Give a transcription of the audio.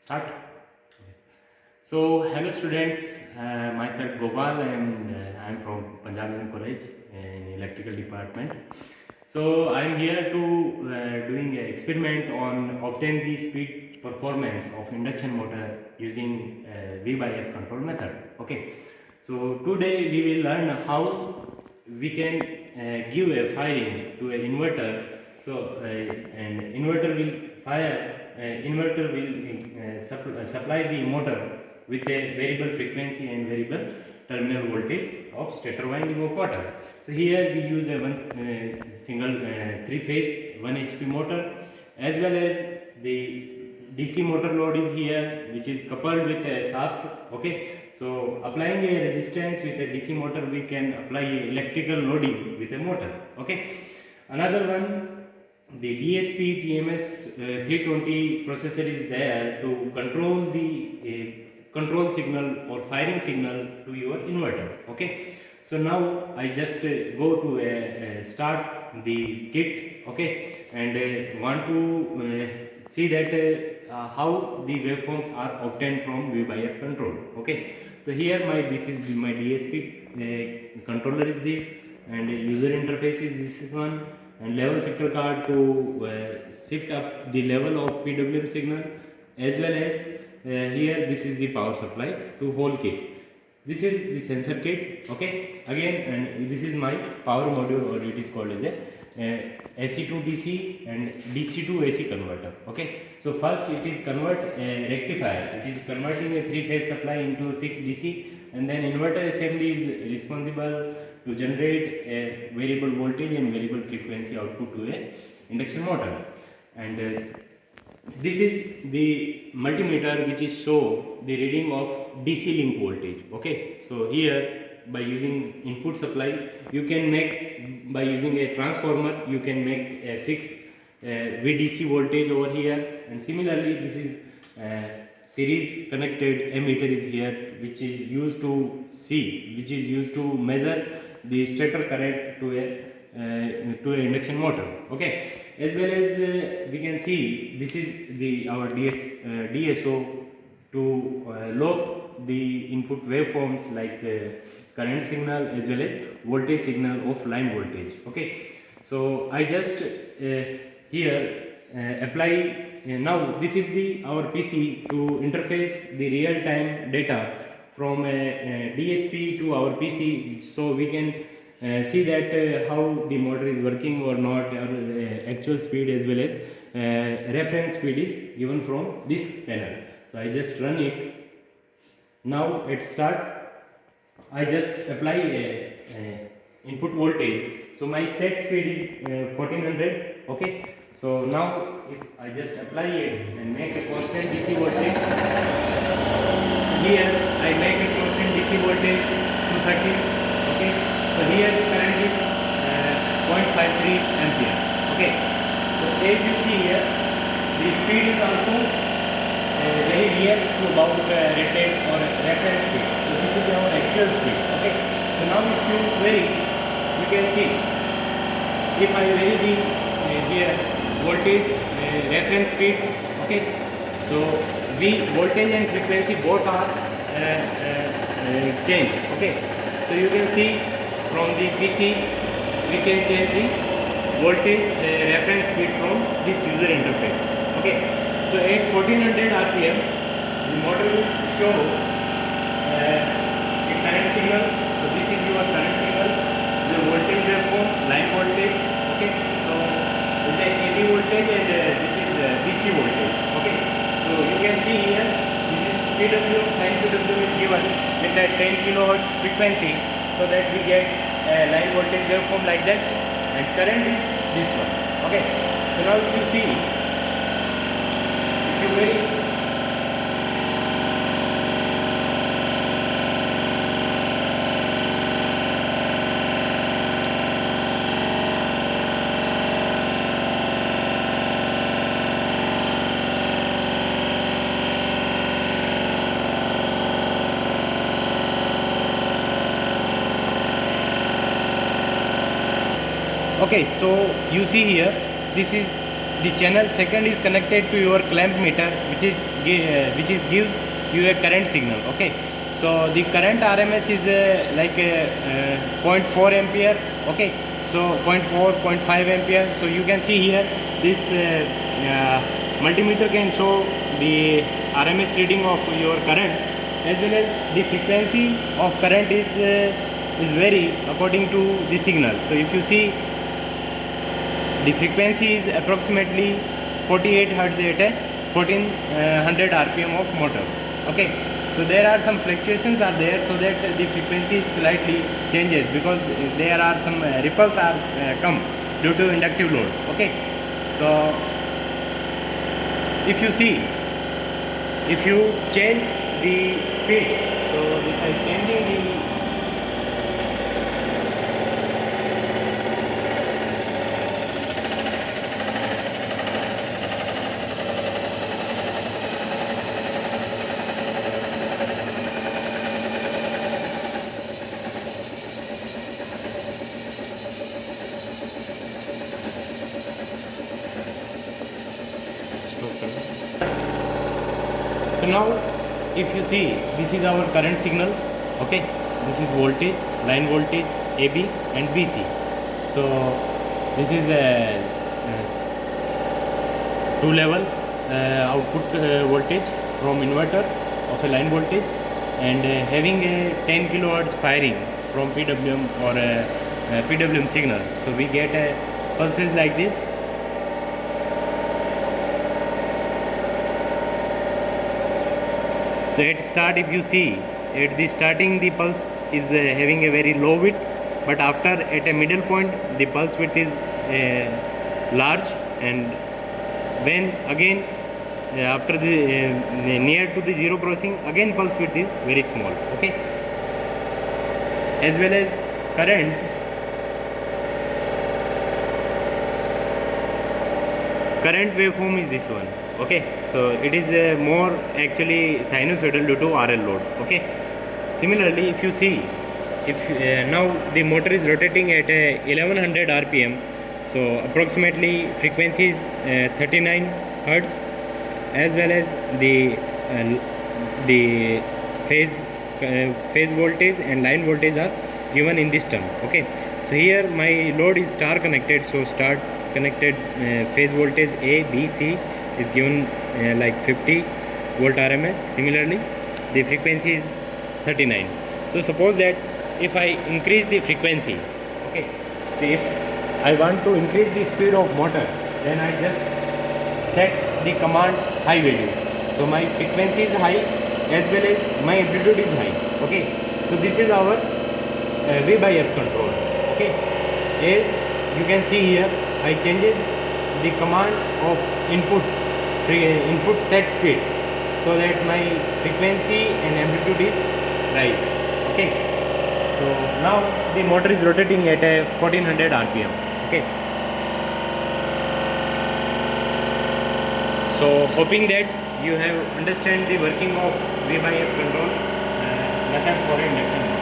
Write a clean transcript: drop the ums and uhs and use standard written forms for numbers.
Start. So, hello students, myself Gopal and I am from Punjab College in electrical department. So, I am here to doing an experiment on obtain the speed performance of induction motor using V/F control method. Okay. So, today we will learn how we can give a firing to an inverter. So, and inverter will fire. Inverter will supply the motor with a variable frequency and variable terminal voltage of stator winding of motor. So here we use a single 3-phase 1 HP motor, as well as the DC motor load is here, which is coupled with a shaft. Okay, so applying a resistance with a DC motor, we can apply a electrical loading with a motor. Okay, another one, the DSP TMS 320 processor is there to control the control signal or firing signal to your inverter. Okay, so now I just go to start the kit. Okay, and want to see that how the waveforms are obtained from V/F control. Okay, so here this is my DSP controller is this, and user interface is this one, and level shifter card to shift up the level of PWM signal, as well as here this is the power supply to whole kit. This is the sensor kit. Okay, again, and this is my power module, or it is called as a AC to DC and DC to AC converter. Okay, so first it is convert rectifier. It is converting a 3-phase supply into a fixed DC, and then inverter assembly is responsible to generate a variable voltage and variable frequency output to a induction motor. And this is the multimeter which is show the reading of DC link voltage. Okay, so here by using input supply, you can make, by using a transformer, you can make a fixed VDC voltage over here. And similarly, this is series connected ammeter is here, which is used to measure the stator current to a induction motor. Okay, as well as we can see, this is the our DSO to log the input waveforms like current signal as well as voltage signal of line voltage. Okay, so I just here apply. Now this is the our PC to interface the real time data from a DSP to our PC, so we can see that how the motor is working or not, or actual speed as well as reference speed is given from this panel. So I just run it. Now at start, I just apply a input voltage. So my set speed is 1400. Okay, so now if I just apply it and make a constant DC voltage, here I make a constant DC voltage to 30. Okay, so here current is 0.53 ampere. Okay, so as you see here, the speed is also very near to about rated or reference speed. So this is our actual speed. Okay, so now if you vary, you can see if I vary the here voltage reference speed. Okay, so voltage and frequency both are changed. Okay, so you can see from the PC we can change the voltage reference speed from this user interface. Okay, so at 1400 RPM the motor will show the current signal. So this is your current signal, the voltage waveform, line voltage. Okay, so this is AC voltage and this is DC voltage. Okay, so you can see here this is PWM, sin PWM is given with that 10 kilohertz frequency, so that we get a line voltage waveform like that, and current is this one. Okay, so now if you see, if you vary, okay, so you see here, this is the channel second is connected to your clamp meter, which is gives you a current signal. Okay, so the current RMS is like 0.4 ampere. Okay, so 0.4, 0.5 ampere. So you can see here this multimeter can show the RMS reading of your current, as well as the frequency of current is vary according to the signal. So if you see, the frequency is approximately 48 Hz at a 1400 RPM of motor. Okay, so there are some fluctuations are there, so that the frequency slightly changes because there are some ripples are come due to inductive load. Okay, so if you see, if you change the speed, so if I changing the so now if you see, this is our current signal. Okay, this is voltage, line voltage AB and BC. So this is a two level output voltage from inverter of a line voltage, and having a 10 kilohertz firing from PWM or a PWM signal. So we get pulses like this. So at start, if you see, at the starting the pulse is having a very low width, but after at a middle point the pulse width is large, and when again after the near to the zero crossing, again pulse width is very small. Okay, as well as current waveform is this one. Okay, so it is more actually sinusoidal due to RL load. Okay, similarly if you see, if now the motor is rotating at 1100 RPM, so approximately frequency is 39 Hertz, as well as the phase voltage and line voltage are given in this term. Okay, so here my load is star connected, so star connected phase voltage A, B, C is given like 50 volt RMS. Similarly the frequency is 39. So suppose that if I increase the frequency, okay, so if I want to increase the speed of motor, then I just set the command high value. So my frequency is high as well as my amplitude is high. Okay, so this is our V by F control. Okay, as you can see here, I changes the command of input set speed, so that my frequency and amplitude is rise. Okay, so now the motor is rotating at a 1400 RPM. Okay, so hoping that you have understand the working of V by F control method for induction.